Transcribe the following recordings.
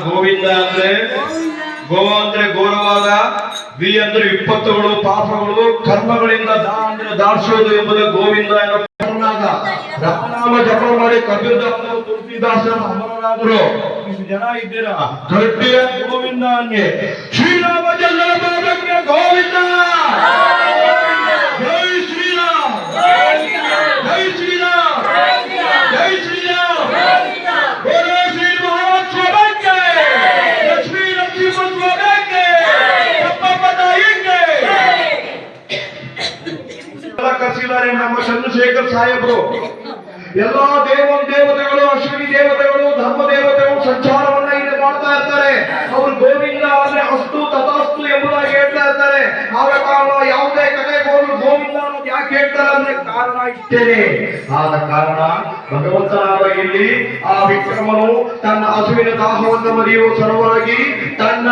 ಗೋವಿಂದ ಅಂದ್ರೆ ಗೋ ಅಂದ್ರೆ ಗೌರವಾದ, ವಿ ಅಂದ್ರೆ ವಿಪತ್ತುಗಳು, ಪಾಪಗಳು, ಕರ್ಮಗಳಿಂದ ದಾ ಅಂದ್ರೆ ದಾರ್ಶೋದು ಎಂಬುದು ಗೋವಿಂದ ಎನ್ನುವ ರಾಮನಾಮ ಜಪ ಮಾಡಿ ಕಬೀರದಾಸರು, ತುಳಸಿದಾಸರು ಅಮರರಾದರು. ಇಷ್ಟು ಜನ ಇದ್ದೀರಾ, ಗಟ್ಟಿಯ ಗೋವಿಂದ ಹಂಗೆ ಶ್ರೀರಾಮ ಜನ್ಮದ ಪಾದಕ್ಕೆ ಗೋವಿಂದ, ಜೈ ಶ್ರೀರಾಮ್, ಜೈ ಶ್ರೀರಾಮ್, ಜೈ ಶ್ರೀರಾಮ್, ಬೋಲೋ ಶ್ರೀ ಮಹಾರಾಜ ಸ್ವಾಮಿಗೆ, ಲಕ್ಷ್ಮೀ ನರಸಿಂಹ ಸ್ವಾಮಿಗೆ, ಕರೆಸಿದ್ದಾರೆ ನಮ್ಮ ಚಂದ್ರಶೇಖರ್ ಸಾಹೇಬರು. ಎಲ್ಲಾ ದೇವತೆಗಳು, ಅಶ್ವಿನಿ ದೇವತೆಗಳು, ಧರ್ಮ ದೇವತೆಗಳು ಸಂಚಾರವನ್ನ ಇಲ್ಲಿ ಮಾಡ್ತಾ ಇರ್ತಾರೆ. ಅವರು ಗೋವಿಂದ ಅಂದ್ರೆ ಅಸ್ತು ತಥಾಸ್ತು ಎಂಬುದಾಗಿ ಹೇಳ್ತಾ ಇರ್ತಾರೆ. ಆದ ಕಾರಣ ಯಾವುದೇ ಕಥೆಗೋಲು ಗೋವಿಂದ ಅನ್ನೋದು ಯಾಕೆ ಹೇಳ್ತಾರೆ ಅಂದ್ರೆ ಕಾರಣ ಇಷ್ಟೇನೆ. ಆದ ಕಾರಣ ಭಗವಂತನಾದ ಇಲ್ಲಿ ಆ ವಿಕ್ರಮನು ತನ್ನ ಹಸುವಿನ ದಾಹವನ್ನು ಮರೆಯುವ ಸಲುವಾಗಿ, ತನ್ನ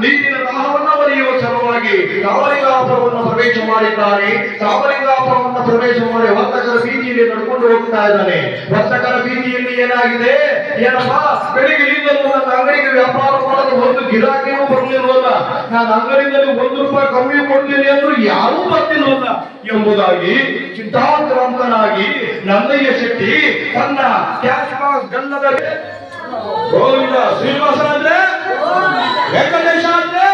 ನೀರಿನ ದಾಹವನ್ನು ಮರೆಯುವ ಸಲುವಾಗಿ ರಾಮಲಿಂಗಾಪುರವನ್ನು ಪ್ರವೇಶ ಮಾಡಿದ್ದಾನೆ. ರಾಮಲಿಂಗಾಪುರವನ್ನು ಪ್ರವೇಶ ಮಾಡಿ ವರ್ತಕರ ಬೀದಿಯಲ್ಲಿ ನಡ್ಕೊಂಡು ಹೋಗ್ತಾ ಇದ್ದಾನೆ. ವರ್ತಕರ ಬೀದಿಯಲ್ಲಿ ಏನಾಗಿದೆ, ಏನಪ್ಪ, ಬೆಳಿಗ್ಗೆಯಿಂದಲೂ ನನ್ನ ಅಂಗಡಿಗೆ ವ್ಯಾಪಾರ ಮಾಡಲು ಒಂದು ಗಿರಾಕಿಯೂ ಬರ್ಲಿಲ್ವಲ್ಲ, ನಾನು ಅಂಗಡಿಯಲ್ಲಿ ₹1 ಕಮ್ಮಿ ಕೊಡ್ತೀನಿ ಅಂದ್ರೂ ಯಾರೂ ಬರ್ತಿಲ್ವಲ್ಲ ಎಂಬುದಾಗಿ ಚಿಂತಾಕ್ರಾಂತನಾಗಿ ನನ್ನಯ್ಯ ಶೆಟ್ಟಿ ತನ್ನ ಕ್ಯಾಶ್ ಬಾಕ್ಸ್ ಗಲ್ಲದ ಗೋವಿಂದ ಶ್ರೀನಿವಾಸ ಅಂದ್ರೆ ವೆಂಕಟೇಶ ಅಂದ್ರೆ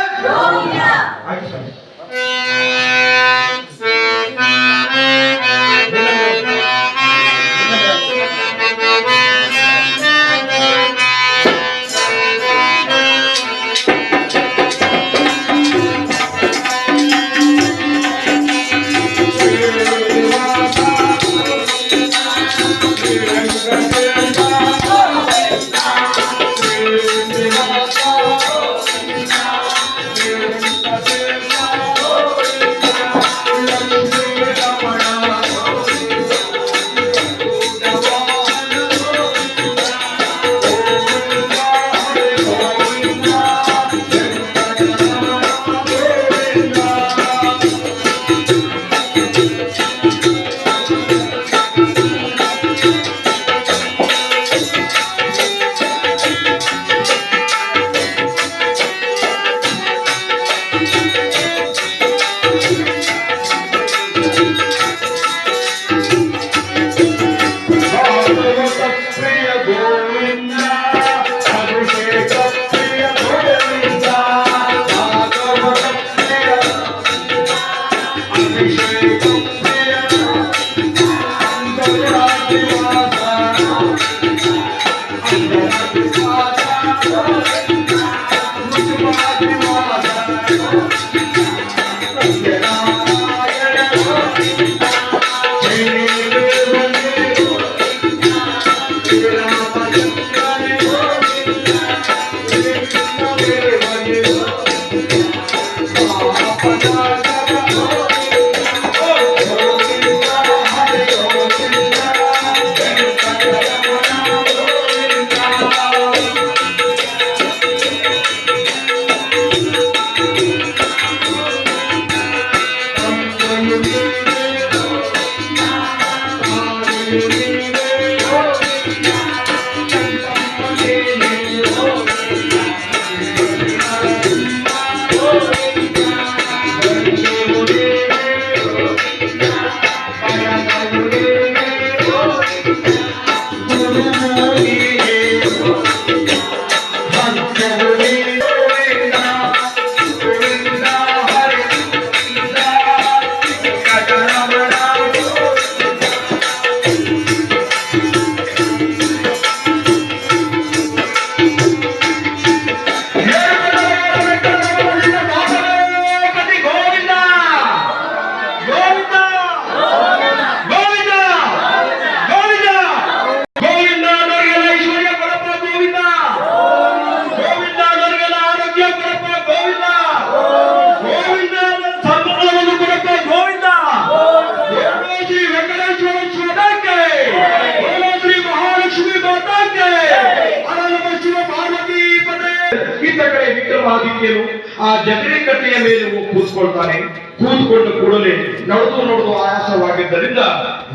ವಿಕ್ರಮಾದಿತ್ಯನು ಆ ಜಗರಿ ಕಟ್ಟೆಯ ಮೇಲೆ ಹೋಗಿ ಕೂತ್ಕೊಳ್ತಾನೆ. ಕೂತ್ಕೊಂಡು ಕೂಡಲೇ ನಡೆದು ಆಯಾಸವಾಗಿದ್ದರಿಂದ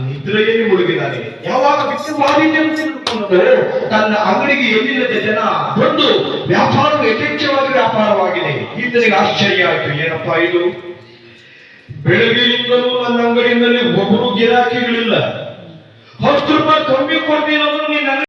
ನಿದ್ರೆಯಲ್ಲಿ ಮುಳುಗಿದ್ದಾನೆ. ಯಾವಾಗ ವಿಕ್ರಮಾದಿತ್ಯನು ತಿಳ್ಕೊಂಡು ತನ್ನ ಅಂಗಡಿಗೆ ಎಲ್ಲಿಲ್ಲದ ಜನ ಬಂದು ವ್ಯಾಪಾರವು ಯಥೇಚ್ಛವಾಗಿ ವ್ಯಾಪಾರವಾಗಿದೆ. ಈತನಿಗೆ ಆಶ್ಚರ್ಯ ಆಯ್ತು, ಏನಪ್ಪಾ ಇದು, ಬೆಳಗ್ಗೆಯಿಂದಲೂ ನನ್ನ ಅಂಗಡಿಯಲ್ಲಿ ಒಬ್ಬರು ಗಿರಾಕಿಗಳಿಲ್ಲ, 10 ರೂಪಾಯಿ ಕಮ್ಮಿ ಕೊಡ್ತೀನಿ